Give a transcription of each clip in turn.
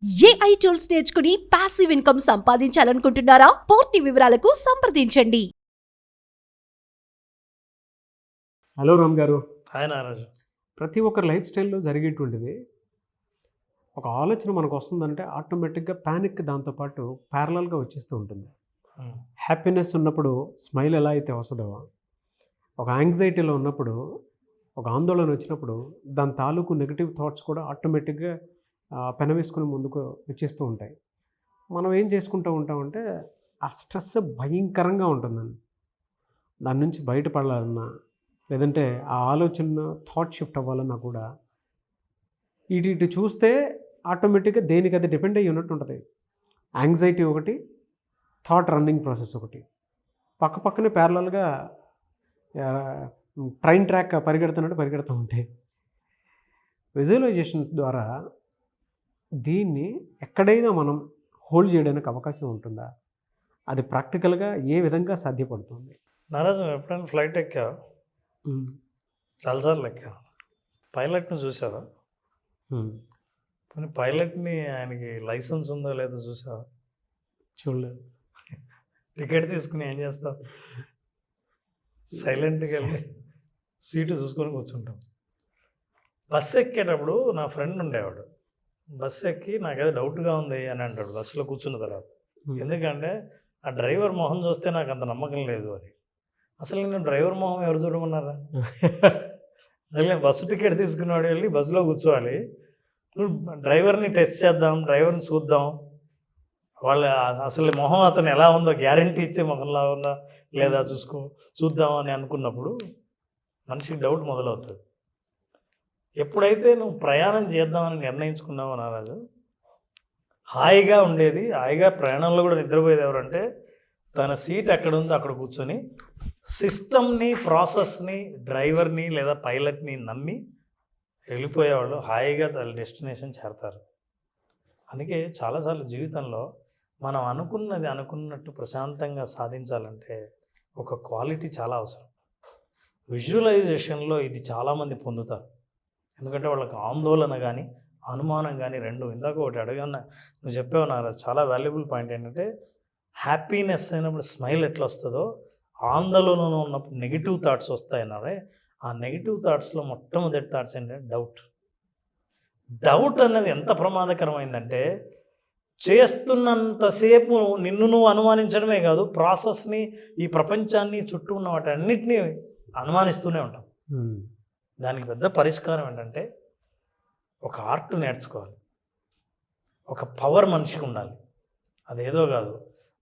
AI tools నేర్చుకుని passive income సంపాదించాలనుకుంటున్నారా? పూర్తి వివరాలకు సంప్రదించండి. హలో రామ్ గారు. హాయ్ నారాజు. ప్రతి ఒక్కరి లైఫ్ స్టైల్లో జరిగేటువంటిది ఒక ఆలోచన మనకు వస్తుందంటే ఆటోమేటిక్గా ప్యానిక్ దాంతోపాటు ప్యారలల్గా వచ్చేస్తూ ఉంటుంది. హ్యాపీనెస్ ఉన్నప్పుడు స్మైల్ ఎలా అయితే వస్తుందో, ఒక యాంగ్జైటీలో ఉన్నప్పుడు, ఒక ఆందోళన వచ్చినప్పుడు దాని తాలూకు నెగిటివ్ థాట్స్ కూడా ఆటోమేటిక్గా పెనవేసుకుని ముందుకు వచ్చేస్తూ ఉంటాయి. మనం ఏం చేసుకుంటూ ఉంటామంటే ఆ స్ట్రెస్ భయంకరంగా ఉంటుందండి. దాని నుంచి బయటపడాలన్నా లేదంటే ఆ ఆలోచన థాట్ షిఫ్ట్ అవ్వాలన్నా కూడా ఇటు చూస్తే ఆటోమేటిక్గా దేనికి అది డిపెండ్ అయ్యి ఉన్నట్టు ఉంటుంది. యాంగ్జైటీ ఒకటి, థాట్ రన్నింగ్ ప్రాసెస్ ఒకటి, పక్కనే ప్యారలల్గా ట్రైన్ ట్రాక్ పరిగెడుతున్నట్టు పరిగెడుతూ ఉంటాయి. విజువలైజేషన్ ద్వారా దీన్ని ఎక్కడైనా మనం హోల్డ్ చేయడానికి అవకాశం ఉంటుందా? అది ప్రాక్టికల్గా ఏ విధంగా సాధ్యపడుతుంది? నారాజు, ఎప్పుడైనా ఫ్లైట్ ఎక్కా? చాలాసార్లు ఎక్కా. పైలట్ని చూసావా? కానీ పైలట్ని ఆయనకి లైసెన్స్ ఉందో లేదో చూసావా? చూడలేదు. టికెట్ తీసుకుని ఏం చేస్తావు? సైలెంట్గా వెళ్ళి సీటు చూసుకొని కూర్చుంటాం. బస్సు ఎక్కేటప్పుడు నా ఫ్రెండ్ ఉండేవాడు. బస్సు ఎక్కి నాకేదో డౌట్గా ఉంది అని అంటాడు బస్సులో కూర్చున్న తర్వాత. ఎందుకంటే ఆ డ్రైవర్ మొహం చూస్తే నాకు అంత నమ్మకం లేదు అని. అసలు నేను డ్రైవర్ మొహం ఎవరు చూడమన్నారా? అసలు బస్సు టికెట్ తీసుకున్నాడు, వెళ్ళి బస్సులో కూర్చోవాలి. డ్రైవర్ని టెస్ట్ చేద్దాం, డ్రైవర్ని చూద్దాం, వాళ్ళ అసలు మొహం అతను ఎలా ఉందో గ్యారంటీ ఇచ్చే మొహంలా ఉందా లేదా చూద్దాం అని అనుకున్నప్పుడు మనిషికి డౌట్ మొదలవుతుంది. ఎప్పుడైతే నువ్వు ప్రయాణం చేద్దామని నిర్ణయించుకున్నావో నారాజు, హాయిగా ఉండేది, హాయిగా ప్రయాణంలో కూడా నిద్రపోయేది ఎవరంటే తన సీట్ ఎక్కడ ఉందో అక్కడ కూర్చొని సిస్టమ్ని, ప్రాసెస్ని, డ్రైవర్ని లేదా పైలట్ని నమ్మి వెళ్ళిపోయేవాళ్ళు హాయిగా వాళ్ళ డెస్టినేషన్ చేరతారు. అందుకే చాలాసార్లు జీవితంలో మనం అనుకున్నట్టు ప్రశాంతంగా సాధించాలంటే ఒక క్వాలిటీ చాలా అవసరం. విజువలైజేషన్లో ఇది చాలామంది పొందుతారు. ఎందుకంటే వాళ్ళకి ఆందోళన కానీ అనుమానం కానీ రెండు. ఇందాక ఒకటి అడగన్నా నువ్వు చెప్పావు నారాజు, చాలా వాల్యుబుల్ పాయింట్ ఏంటంటే హ్యాపీనెస్ అయినప్పుడు స్మైల్ ఎట్లా వస్తుందో, ఆందోళనలో ఉన్నప్పుడు నెగిటివ్ థాట్స్ వస్తాయన్నారే, ఆ నెగిటివ్ థాట్స్లో మొట్టమొదటి థాట్స్ ఏంటంటే డౌట్ అనేది ఎంత ప్రమాదకరమైందంటే చేస్తున్నంతసేపు నిన్ను నువ్వు అనుమానించడమే కాదు, ప్రాసెస్ని, ఈ ప్రపంచాన్ని, చుట్టూ ఉన్న వాటి అన్నిటినీ అనుమానిస్తూనే ఉంటాం. దానికి పెద్ద పరిష్కారం ఏంటంటే ఒక ఆర్ట్ నేర్చుకోవాలి, ఒక పవర్ మనిషికి ఉండాలి. అదేదో కాదు,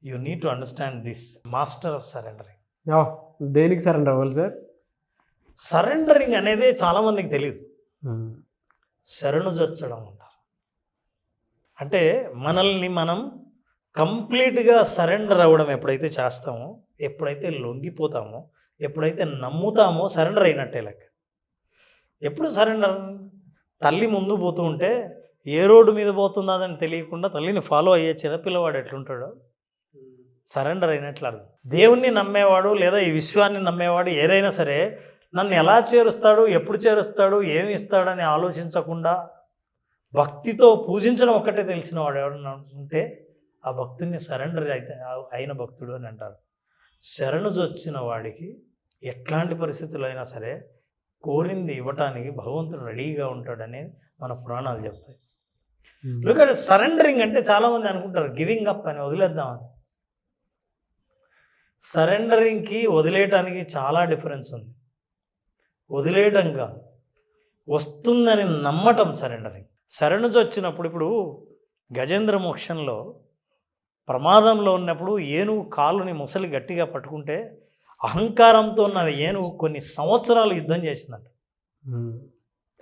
you need to understand this master of surrendering. దేనికి సరెండర్ అవ్వాలి సార్? సరెండరింగ్ అనేది చాలామందికి తెలియదు. శరణుజొచ్చడం అంటారు. అంటే మనల్ని మనం కంప్లీట్గా సరెండర్ అవ్వడం ఎప్పుడైతే చేస్తామో, ఎప్పుడైతే లొంగిపోతామో, ఎప్పుడైతే నమ్ముతామో సరెండర్ అయినట్టే లెక్క. ఎప్పుడు సరెండర్? తల్లి ముందు పోతూ ఉంటే ఏ రోడ్డు మీద పోతుందని తెలియకుండా తల్లిని ఫాలో అయ్యే చిన్నపిల్లవాడు ఎట్లుంటాడో సరెండర్ అయినట్లు అర్థం. దేవుణ్ణి నమ్మేవాడు లేదా ఈ విశ్వాన్ని నమ్మేవాడు ఏదైనా సరే నన్ను ఎలా చేరుస్తాడు, ఎప్పుడు చేరుస్తాడు, ఏమి ఇస్తాడని ఆలోచించకుండా భక్తితో పూజించడం ఒక్కటే తెలిసిన వాడు ఎవరన్నా ఉంటే ఆ భక్తుడిని సరెండర్ అయిన భక్తుడు అని అంటారు. శరణుజొచ్చిన వాడికి ఎట్లాంటి పరిస్థితులు అయినా సరే కోరింది ఇవ్వటానికి భగవంతుడు రెడీగా ఉంటాడని మన పురాణాలు చెప్తాయి. ఎందుకంటే సరెండరింగ్ అంటే చాలామంది అనుకుంటారు గివింగ్ అప్ అని, వదిలేద్దామని. సరెండరింగ్కి వదిలేయటానికి చాలా డిఫరెన్స్ ఉంది. వదిలేయటం కాదు, వస్తుందని నమ్మటం సరెండరింగ్. శరణుజొచ్చినప్పుడు, ఇప్పుడు గజేంద్ర మోక్షంలో ప్రమాదంలో ఉన్నప్పుడు ఏనుగు కాలుని ముసలి గట్టిగా పట్టుకుంటే అహంకారంతో ఉన్న ఏనుగు కొన్ని సంవత్సరాలు యుద్ధం చేసిందంట.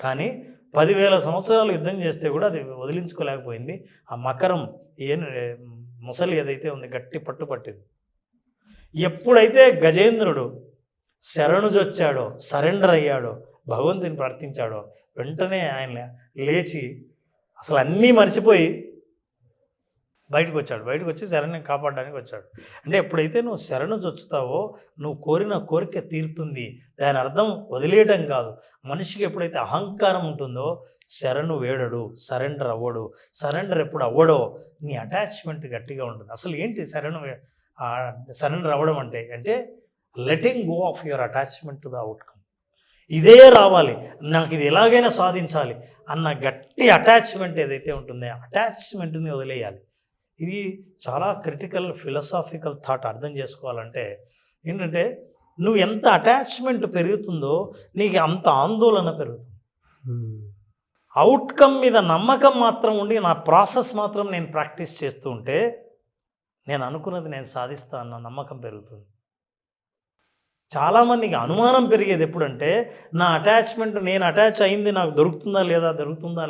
కానీ 10,000 సంవత్సరాలు యుద్ధం చేస్తే కూడా అది వదిలించుకోలేకపోయింది. ఆ మకరం ముసలి ఏదైతే ఉంది గట్టి పట్టింది. ఎప్పుడైతే గజేంద్రుడు శరణుజొచ్చాడో, సరెండర్ అయ్యాడో, భగవంతుని ప్రార్థించాడో, వెంటనే ఆయన లేచి అసలు అన్నీ మర్చిపోయి బయటకు వచ్చి శరణ్ని కాపాడడానికి వచ్చాడు. అంటే ఎప్పుడైతే నువ్వు శరణు చొచ్చుతావో నువ్వు కోరిన కోరిక తీరుతుంది. దాని అర్థం వదిలేయడం కాదు. మనిషికి ఎప్పుడైతే అహంకారం ఉంటుందో శరణు వేడడు, సరెండర్ అవ్వడు. సరెండర్ ఎప్పుడు అవ్వడో నీ అటాచ్మెంట్ గట్టిగా ఉంటుంది. అసలు ఏంటి సరెండర్ అవ్వడం అంటే letting go of your attachment to the outcome. ఇదే రావాలి, నాకు ఇది ఎలాగైనా సాధించాలి అన్న గట్టి అటాచ్మెంట్ ఏదైతే ఉంటుందో అటాచ్మెంట్ని వదిలేయాలి. ఇది చాలా క్రిటికల్ ఫిలసాఫికల్ థాట్. అర్థం చేసుకోవాలంటే ఏంటంటే నువ్వు ఎంత అటాచ్మెంట్ పెరుగుతుందో నీకు అంత ఆందోళన పెరుగుతుంది. అవుట్కమ్ మీద నమ్మకం మాత్రం ఉండి నా ప్రాసెస్ మాత్రం నేను ప్రాక్టీస్ చేస్తూ ఉంటే నేను అనుకున్నది నేను సాధిస్తా అన్న నమ్మకం పెరుగుతుంది. చాలామందికి అనుమానం పెరిగేది ఎప్పుడంటే నా అటాచ్మెంట్, నేను అటాచ్ అయింది నాకు దొరుకుతుందా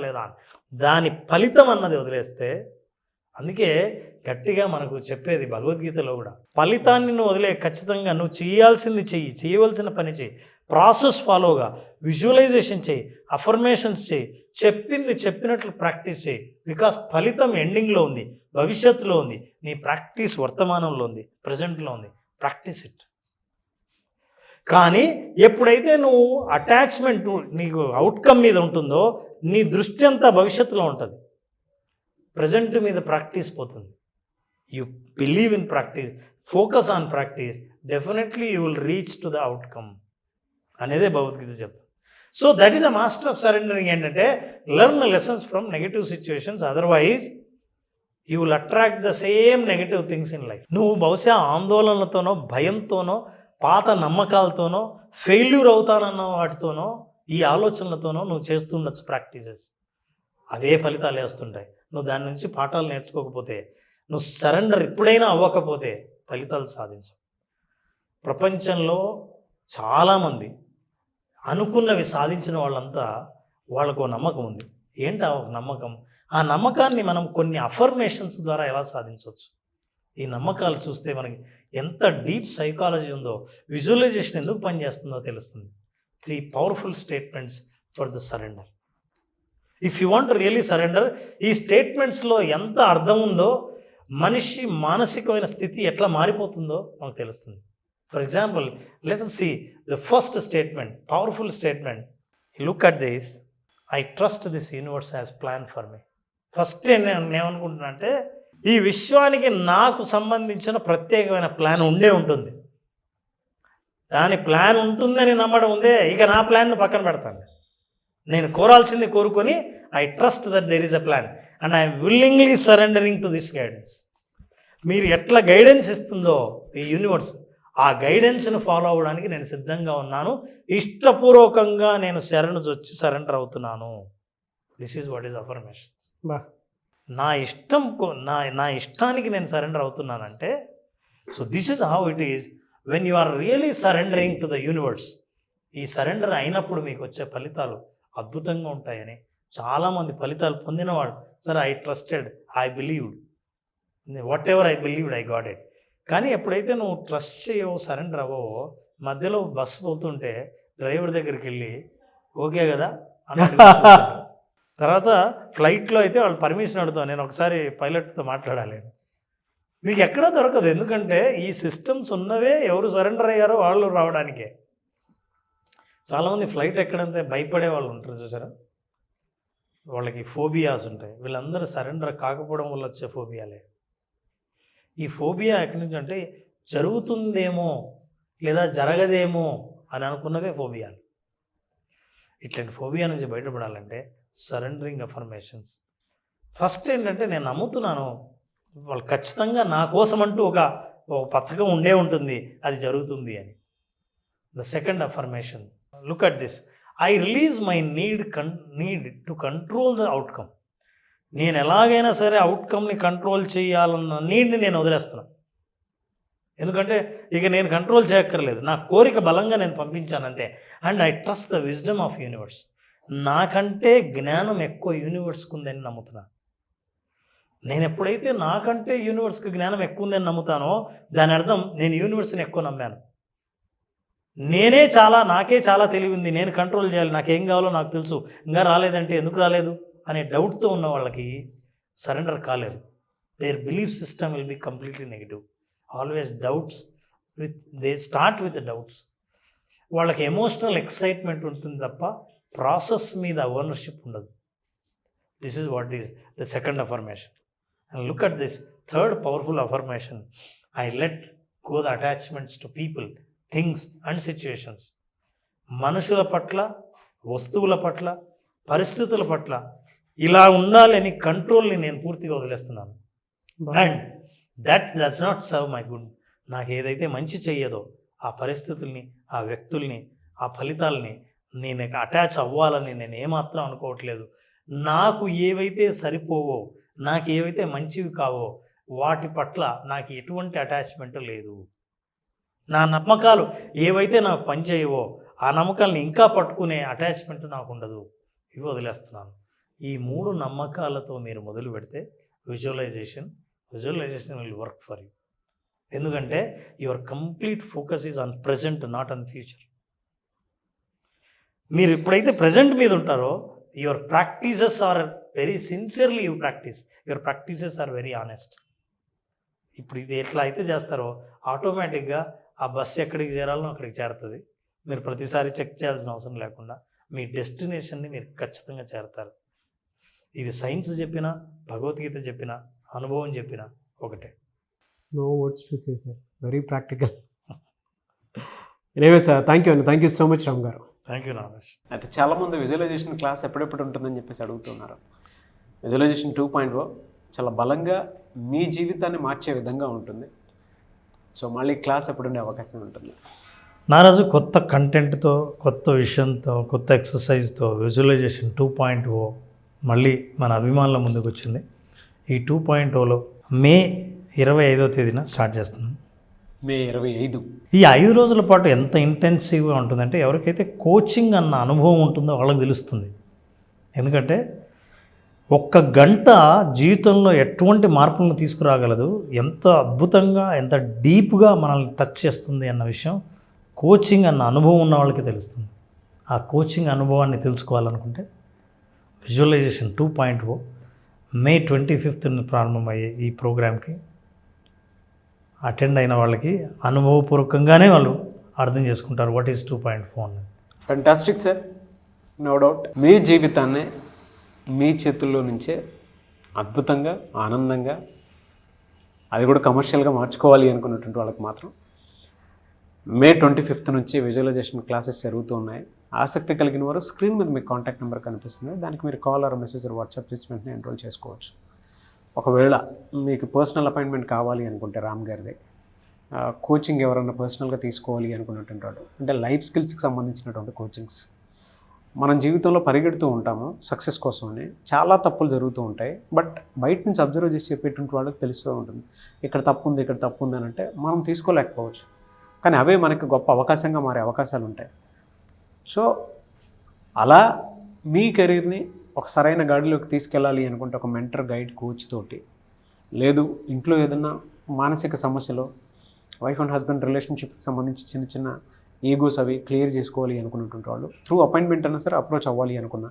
లేదా దాని ఫలితం అన్నది వదిలేస్తే. అందుకే గట్టిగా మనకు చెప్పేది భగవద్గీతలో కూడా, ఫలితాన్ని నువ్వు వదిలే, ఖచ్చితంగా నువ్వు చేయాల్సింది చెయ్యి, చేయవలసిన పని చెయ్యి, ప్రాసెస్ ఫాలోగా, విజువలైజేషన్ చెయ్యి, అఫర్మేషన్స్ చెయ్యి, చెప్పింది చెప్పినట్లు ప్రాక్టీస్ చెయ్యి. బికాస్ ఫలితం ఎండింగ్లో ఉంది, భవిష్యత్తులో ఉంది, నీ ప్రాక్టీస్ వర్తమానంలో ఉంది, ప్రజెంట్లో ఉంది. Practice it. కానీ ఎప్పుడైతే నువ్వు అటాచ్మెంట్ నీకు అవుట్కమ్ మీద ఉంటుందో నీ దృష్టి అంతా భవిష్యత్తులో ఉంటుంది, ప్రజెంట్ మీద ప్రాక్టీస్ పోతుంది. You believe in practice, focus on practice, definitely you will reach to the outcome అనేదే భగవద్గీత చెప్తుంది. So that is the master of surrendering. ఏంటంటే learn lessons from negative situations, otherwise you will attract the same negative things in life. నువ్వు బహుశా ఆందోళనలతోనో, భయంతోనో, పాత నమ్మకాలతోనో, failure అవుతానన్న వాటితోనో, ఈ ఆలోచనలతోనో నువ్వు చేస్తుండొచ్చు practices. అవే ఫలితాలు వేస్తుంటాయి. నువ్వు దాని నుంచి పాఠాలు నేర్చుకోకపోతే, నువ్వు సరెండర్ ఎప్పుడైనా అవ్వకపోతే ఫలితాలు సాధించవు. ప్రపంచంలో చాలామంది అనుకున్నవి సాధించిన వాళ్ళంతా వాళ్ళకు నమ్మకం ఉంది. ఏంటి ఆ నమ్మకం? ఆ నమ్మకాన్ని మనం కొన్ని అఫర్మేషన్స్ ద్వారా ఎలా సాధించవచ్చు? ఈ నమ్మకాలు చూస్తే మనకి ఎంత డీప్ సైకాలజీ ఉందో, విజువలైజేషన్ ఎందుకు పనిచేస్తుందో తెలుస్తుంది. 3 powerful statements for the surrender. If you want really surrender, ఈ స్టేట్మెంట్స్లో ఎంత అర్థం ఉందో, మనిషి మానసికమైన స్థితి ఎట్లా మారిపోతుందో మనకు తెలుస్తుంది. For example, let us see the first statement, powerful statement. Look at this. I trust this universe has planned for me. First నేను ఏమనుకుంటున్నా అంటే, ఈ విశ్వానికి నాకు సంబంధించిన ప్రత్యేకమైన ప్లాన్ ఉంటుంది. దాని ప్లాన్ ఉంటుందని నమ్మడం ఉందే, ఇక నా ప్లాన్ను పక్కన పెడతాను. నేను కోరాల్సింది కోరుకొని, I trust that there is a plan and I'm willingly surrendering to this guidance. మీరు ఎట్లా గైడెన్స్ ఇస్తుందో ఈ యూనివర్స్, ఆ గైడెన్స్ను ఫాలో అవ్వడానికి నేను సిద్ధంగా ఉన్నాను. ఇష్టపూర్వకంగా నేను శరణు వచ్చి సరెండర్ అవుతున్నాను. This is what is affirmations. నా ఇష్టానికి నేను సరెండర్ అవుతున్నానంటే, so this is how it is when you are really surrendering to the universe. ఈ సరెండర్ అయినప్పుడు మీకు వచ్చే ఫలితాలు అద్భుతంగా ఉంటాయని చాలామంది ఫలితాలు పొందినవాడు, సరే I trusted, I believed, what ever I believed, I got it. కానీ ఎప్పుడైతే నువ్వు ట్రస్ట్ చేయవో, సరెండర్ అవ్వవో, మధ్యలో బస్సు పోతుంటే డ్రైవర్ దగ్గరికి వెళ్ళి ఓకే కదా అని తర్వాత ఫ్లైట్లో అయితే వాళ్ళు పర్మిషన్ అడుగుతాను, నేను ఒకసారి పైలట్తో మాట్లాడాలి. మీకు ఎక్కడా దొరకదు. ఎందుకంటే ఈ సిస్టమ్స్ ఉన్నవే ఎవరు సరెండర్ అయ్యారో వాళ్ళు రావడానికే. చాలామంది ఫ్లైట్ ఎక్కడంతే భయపడే వాళ్ళు ఉంటారు చూసారా, వాళ్ళకి ఫోబియాస్ ఉంటాయి. వీళ్ళందరూ సరెండర్ కాకపోవడం వల్ల వచ్చే ఫోబియాలే. ఈ ఫోబియా ఎక్కడి నుంచి అంటే జరుగుతుందేమో లేదా జరగదేమో అని అనుకున్నవే ఫోబియాలు. ఇట్లాంటి ఫోబియా నుంచి బయటపడాలంటే సరెండరింగ్ అఫర్మేషన్స్. ఫస్ట్ ఏంటంటే నేను నమ్ముతున్నాను వాళ్ళు ఖచ్చితంగా నా కోసం అంటూ ఒక పథకం ఉంటుంది, అది జరుగుతుంది అని. The second affirmation, look at this, I release my need to control the outcome. నేను ఎలాగైనా సరే అవుట్కమ్ని కంట్రోల్ చేయాలన్న నీడ్ని నేను వదిలేస్తున్నాను. ఎందుకంటే ఇక నేను కంట్రోల్ చేయక్కర్లేదు, నా కోరిక బలంగా నేను పంపించానంతే. And I trust the wisdom of universe. నాకంటే జ్ఞానం ఎక్కువ యూనివర్స్కి ఉందని నమ్ముతున్నాను. నేను ఎప్పుడైతే నాకంటే యూనివర్స్కి జ్ఞానం ఎక్కువ ఉందని నమ్ముతానో దాని అర్థం నేను యూనివర్స్ని ఎక్కువ నమ్మాను. నాకే చాలా తెలివి ఉంది, నేను కంట్రోల్ చేయాలి, నాకేం కావాలో నాకు తెలుసు, ఇంకా రాలేదంటే ఎందుకు రాలేదు అనే డౌట్తో ఉన్న వాళ్ళకి సరెండర్ కాలేదు. their belief system will be completely negative. Always doubts, they start with the doubts. వాళ్ళకి ఎమోషనల్ ఎక్సైట్మెంట్ ఉంటుంది తప్ప ప్రాసెస్ మీద ఓనర్షిప్ ఉండదు. This is what is the second affirmation. And look at this third powerful affirmation. I let go the attachments to people, things and situations. మనుషుల పట్ల, వస్తువుల పట్ల, పరిస్థితుల పట్ల ఇలా ఉండాలని కంట్రోల్ని నేను పూర్తిగా వదిలేస్తున్నాను. And that's not serve my good. నాకు ఏదైతే మంచి చెయ్యదో ఆ పరిస్థితుల్ని, ఆ వ్యక్తుల్ని, ఆ ఫలితాలని నేను అటాచ్ అవ్వాలని నేను ఏమాత్రం అనుకోవట్లేదు. నాకు ఏవైతే సరిపోవో, నాకు ఏవైతే మంచివి కావో వాటి పట్ల నాకు ఎటువంటి అటాచ్మెంట్ లేదు. నా నమ్మకాలు ఏవైతే నాకు పనిచేయవో ఆ నమ్మకాలని ఇంకా పట్టుకునే అటాచ్మెంట్ నాకు ఉండదు. ఇవి వదిలేస్తున్నాను. ఈ 3 నమ్మకాలతో మీరు మొదలు పెడితే visualisation will work for you. ఎందుకంటే your complete focus is on present, not on future. మీరు ఎప్పుడైతే ప్రజెంట్ మీద ఉంటారో your practices are very sincerely you practice, your practices are very honest. ఇప్పుడు ఇది ఎట్లా అయితే చేస్తారో ఆటోమేటిక్గా ఆ బస్సు ఎక్కడికి చేరాలో అక్కడికి చేరుతుంది. మీరు ప్రతిసారి చెక్ చేయాల్సిన అవసరం లేకుండా మీ డెస్టినేషన్ని మీరు ఖచ్చితంగా చేరతారు. ఇది సైన్స్ చెప్పినా, భగవద్గీత చెప్పినా, అనుభవం చెప్పినా ఒకటే. No words to say sir, very practical. Anyway sir, thank you అండి, thank you so much Ram గారు. Thank you Nagesh. అయితే చాలామంది విజువలైజేషన్ క్లాస్ ఎప్పుడెప్పుడు ఉంటుందని చెప్పేసి అడుగుతున్నారు. విజువలైజేషన్ 2.0 చాలా బలంగా మీ జీవితాన్ని మార్చే విధంగా ఉంటుంది. సో మళ్ళీ క్లాస్ ఎప్పుడు ఉండే అవకాశం ఉంటుంది? నారాజు కొత్త కంటెంట్తో, కొత్త విషయంతో, కొత్త ఎక్సర్సైజ్తో విజువలైజేషన్ 2.0 మళ్ళీ మన అభిమానుల ముందుకు వచ్చింది. ఈ 2.0లో మే 25వ తేదీన స్టార్ట్ చేస్తున్నాం. మే 25. ఈ 5 రోజుల పాటు ఎంత ఇంటెన్సివ్గా ఉంటుందంటే ఎవరికైతే కోచింగ్ అన్న అనుభవం ఉంటుందో వాళ్ళకి తెలుస్తుంది. ఎందుకంటే 1 గంట జీవితంలో ఎటువంటి మార్పులను తీసుకురాగలదు, ఎంత అద్భుతంగా, ఎంత డీప్గా మనల్ని టచ్ చేస్తుంది అన్న విషయం కోచింగ్ అన్న అనుభవం ఉన్న వాళ్ళకి తెలుస్తుంది. ఆ కోచింగ్ అనుభవాన్ని తెలుసుకోవాలనుకుంటే విజువలైజేషన్ 2.0 మే 25న ప్రారంభమయ్యే ఈ ప్రోగ్రామ్కి అటెండ్ అయిన వాళ్ళకి అనుభవపూర్వకంగానే వాళ్ళు అర్థం చేసుకుంటారు వాట్ ఈస్ 2.0 అని. Fantastic sir, no doubt. మీ జీవితాన్ని మీ చేతుల్లో నుంచే అద్భుతంగా, ఆనందంగా, అది కూడా కమర్షియల్గా మార్చుకోవాలి అనుకున్నటువంటి వాళ్ళకి మాత్రం మే 25th నుంచి విజువలైజేషన్ క్లాసెస్ జరుగుతూ ఉన్నాయి. ఆసక్తి కలిగిన వారు స్క్రీన్ మీద మీకు కాంటాక్ట్ నెంబర్ కనిపిస్తుంది, దానికి మీరు కాల్ ఆర్ మెసేజ్ వాట్సాప్ చేసి వెంటనే ఎన్రోల్ చేసుకోవచ్చు. ఒకవేళ మీకు పర్సనల్ అపాయింట్మెంట్ కావాలి అనుకుంటే రామ్ గారిది, కోచింగ్ ఎవరన్నా పర్సనల్గా తీసుకోవాలి అనుకున్నటువంటి వాడు, అంటే లైఫ్ స్కిల్స్కి సంబంధించినటువంటి కోచింగ్స్. మనం జీవితంలో పరిగెడుతూ ఉంటాము సక్సెస్ కోసమని, చాలా తప్పులు జరుగుతూ ఉంటాయి. బట్ బయట నుంచి అబ్జర్వ్ చేసి చెప్పేటువంటి వాళ్ళకి తెలుస్తూ ఉంటుంది ఇక్కడ తప్పు ఉంది, ఇక్కడ తప్పు ఉంది అని. అంటే మనం తీసుకోలేకపోవచ్చు, కానీ అవే మనకి గొప్ప అవకాశంగా మారే అవకాశాలు ఉంటాయి. సో అలా మీ కెరీర్ని ఒక సరైన గాడిలోకి తీసుకెళ్ళాలి అనుకుంటే ఒక మెంటర్, గైడ్, కోచ్ తోటి, లేదు ఇంట్లో ఏదన్నా మానసిక సమస్యలు, వైఫ్ అండ్ హస్బెండ్ రిలేషన్షిప్కి సంబంధించి చిన్న చిన్న ఈగోస్ అవి క్లియర్ చేసుకోవాలి అనుకున్నటువంటి వాళ్ళు త్రూ అపాయింట్మెంట్ అయినా సరే అప్రోచ్ అవ్వాలి అనుకున్నా,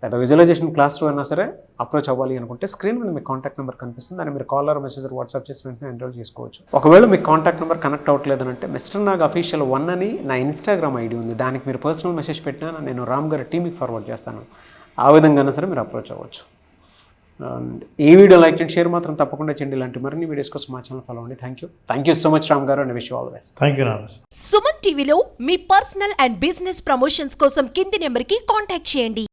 లేదా విజువలైజేషన్ క్లాస్ త్రూ అయినా సరే అప్రోచ్ అవ్వాలి అనుకుంటే స్క్రీన్ మీద మీకు కాంటాక్ట్ నెంబర్ కనిపిస్తుంది, దాన్ని మీరు కాల్ ఆర్ మెసేజ్ వాట్సాప్ చేసి వెంటనే ఎన్రోల్ చేసుకోవచ్చు. ఒకవేళ మీకు కాంటాక్ట్ నెంబర్ కనెక్ట్ అవ్వట్లేదనంటే మిస్టర్ నాగ్ అఫీషియల్ 1 అని నా ఇన్స్టాగ్రామ్ ఐడి ఉంది, దానికి మీరు పర్సనల్ మెసేజ్ పెట్టినా నేను రామ్ గారి టీమ్కి ఫార్వర్డ్ చేస్తాను. ఆ విధంగా సరే మీరు అప్రోచ్ అవ్వచ్చు. అండ్ ఈ వీడియో లైక్ అండ్ షేర్ మాత్రం తప్పకుండా చేయండి. ఇలాంటి మరిన్ని వీడియోస్ కోసం మా ఛానల్ ఫాలో అవ్వండి. Thank you so much Ram గారు, and wish you all the best. Thank you Nagesh. Suman టీవీలో మీ పర్సనల్ అండ్ బిజినెస్ ప్రమోషన్స్ కోసం కింది నెంబర్కి కాంటాక్ట్ చేయండి.